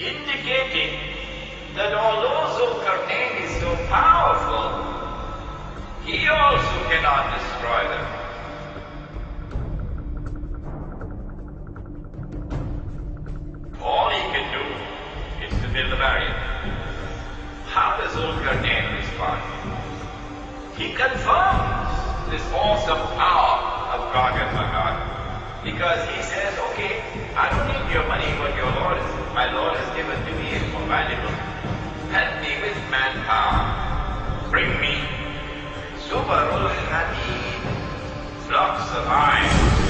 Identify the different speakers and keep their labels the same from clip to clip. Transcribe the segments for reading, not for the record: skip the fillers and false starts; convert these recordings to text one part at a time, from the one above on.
Speaker 1: indicating that although Zulkarnain is so powerful, he also cannot destroy them. All he can do is to build a barrier. How does Zulkarnain respond? He confirms this awesome power of Gog and Magog, because he says, okay, I don't need your money, but my Lord has given to me is more valuable. Help me with manpower. Bring me Zubarul Hadid, flocks of iron.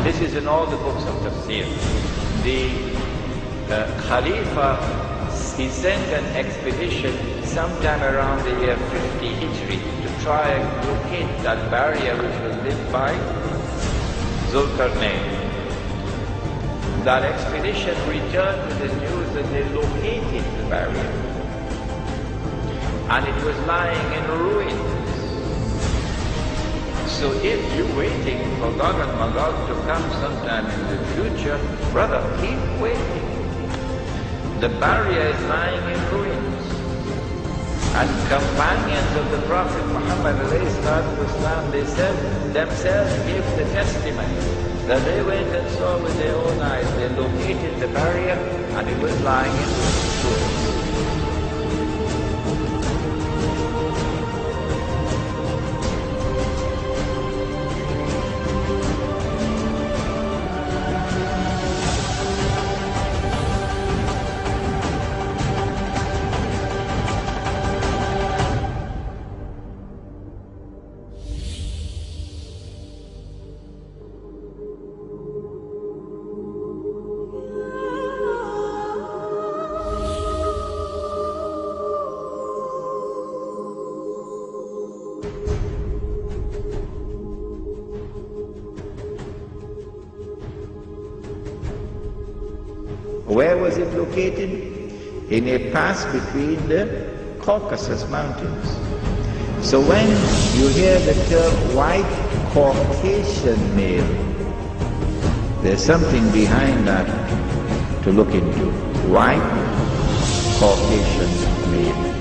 Speaker 2: This is in all the books of tafsir. The Khalifa, he sent an expedition sometime around the year 50 Hijri to try and locate that barrier which was lit by Zulkarnain. That expedition returned with the news that they located the barrier, and it was lying in ruins. So if you're waiting for Gog and Magog to come sometime in the future, brother, keep waiting. The barrier is lying in ruins. And companions of the Prophet Muhammad ﷺ, they said themselves gave the testimony that they went and saw with their own eyes. They located the barrier and it was lying in ruins.
Speaker 3: Where was it located? In a pass between the Caucasus Mountains. So when you hear the term white Caucasian male, there's something behind that to look into. White Caucasian male.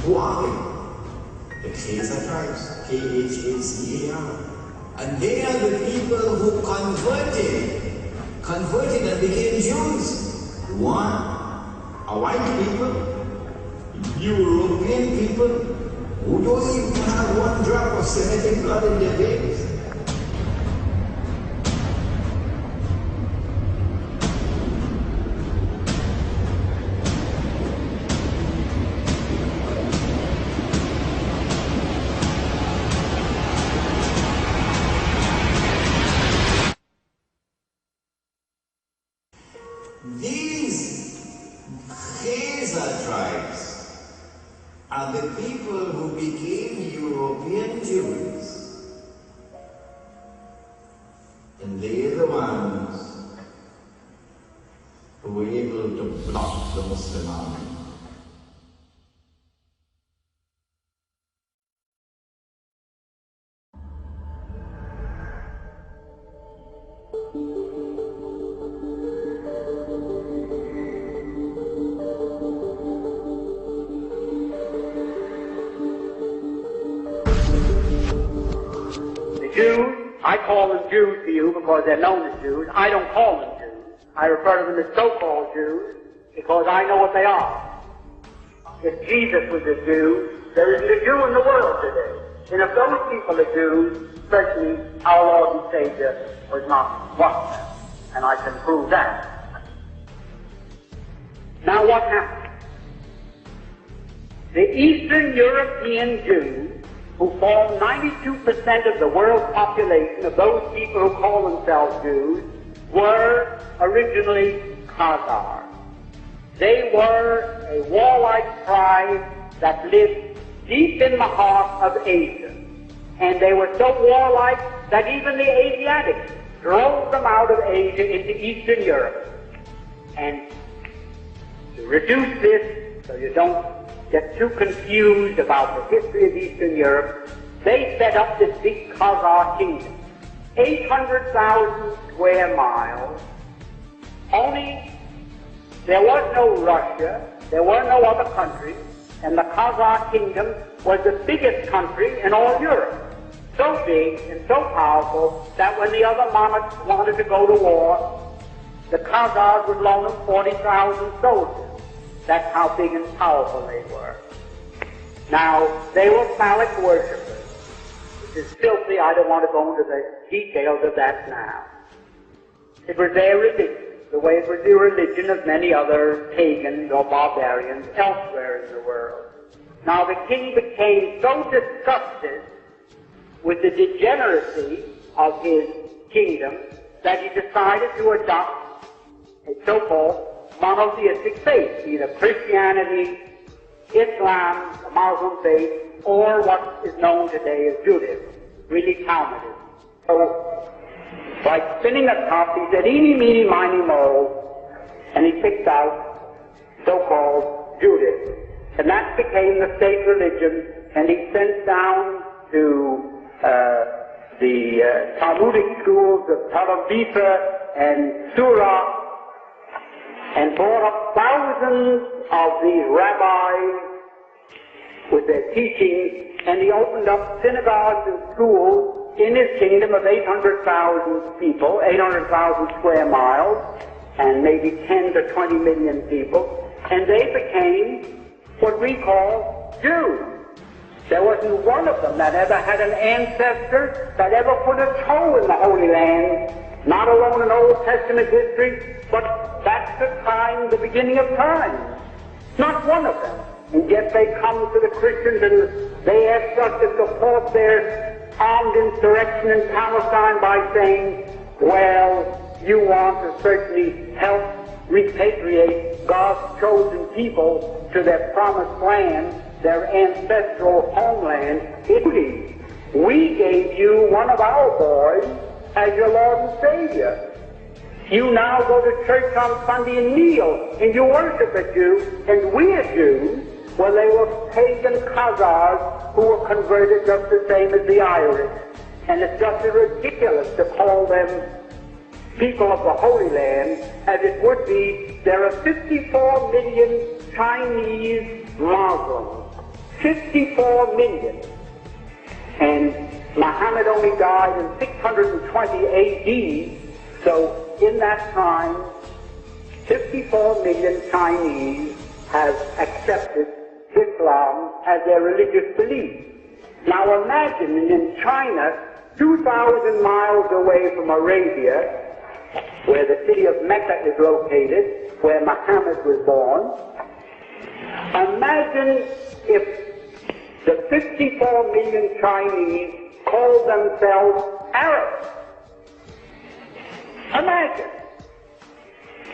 Speaker 4: Who are they? The Khazar tribes, K-H-A-Z-A-R. And they are the people who converted and became Jews. One, a white people, European people, who don't even have one drop of Semitic blood in their veins. These Khazar tribes are people who became European Jews. And they're the ones who were able to block the Muslim army.
Speaker 5: Jews, I call them Jews to you because they're known as Jews. I don't call them Jews. I refer to them as so-called Jews because I know what they are. If Jesus was a Jew, there isn't a Jew in the world today. And if those people are Jews, certainly our Lord and Savior was not one of them. And I can prove that. Now what happened? The Eastern European Jews, who form 92% of the world population of those people who call themselves Jews, were originally Khazars. They were a warlike tribe that lived deep in the heart of Asia. And they were so warlike that even the Asiatics drove them out of Asia into Eastern Europe. And to reduce this, so you don't get too confused about the history of Eastern Europe, they set up this big Khazar kingdom. 800,000 square miles. Only there was no Russia, there were no other countries, and the Khazar kingdom was the biggest country in all Europe. So big and so powerful that when the other monarchs wanted to go to war, the Khazars would loan them 40,000 soldiers. That's how big and powerful they were. Now, they were phallic worshippers, which is filthy. I don't want to go into the details of that now. It was their religion, the way it was the religion of many other pagans or barbarians elsewhere in the world. Now, the king became so disgusted with the degeneracy of his kingdom that he decided to adopt a so-called monotheistic faith, either Christianity, Islam, the Muslim faith, or what is known today as Judaism, really Talmudism. So, like spinning a top, he said, eeny, meeny, miny, mo, and he picked out so-called Judaism. And that became the state religion, and he sent down to the Talmudic schools of Tel Aviv and Surah, and brought up thousands of these rabbis with their teachings, and he opened up synagogues and schools in his kingdom of 800,000 people, 800,000 square miles, and maybe 10 to 20 million people, and they became what we call Jews. There wasn't one of them that ever had an ancestor that ever put a toe in the Holy Land, not alone in Old Testament history, but that's the time, the beginning of time. Not one of them. And yet they come to the Christians and they ask us to support their armed insurrection in Palestine by saying, well, you want to certainly help repatriate God's chosen people to their promised land, their ancestral homeland, Italy. We gave you one of our boys as your Lord and Savior. You now go to church on Sunday and kneel, and you worship a Jew, and we are Jews. Well, they were pagan Khazars who were converted just the same as the Irish. And it's just ridiculous to call them people of the Holy Land, as it would be. There are 54 million Chinese Muslims. 54 million. And Muhammad only died in 620 AD, so in that time, 54 million Chinese have accepted Islam as their religious belief. Now imagine in China, 2,000 miles away from Arabia, where the city of Mecca is located, where Muhammad was born, imagine if the 54 million Chinese called themselves Arabs. Imagine.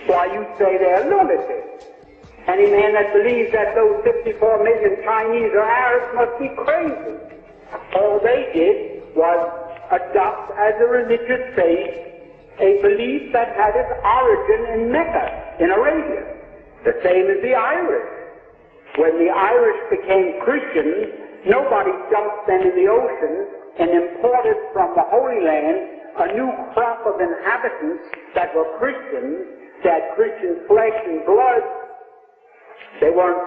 Speaker 5: Why, you say they're lunatics. Any man that believes that those 54 million Chinese are Arabs must be crazy. All they did was adopt as a religious faith a belief that had its origin in Mecca, in Arabia. The same as the Irish. When the Irish became Christians, nobody dumped them in the ocean and imported from the Holy Land a new crop of inhabitants that were Christians, that Christian flesh and blood. They weren't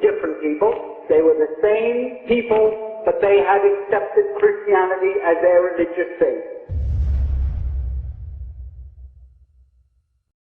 Speaker 5: different people. They were the same people, but they had accepted Christianity as their religious faith.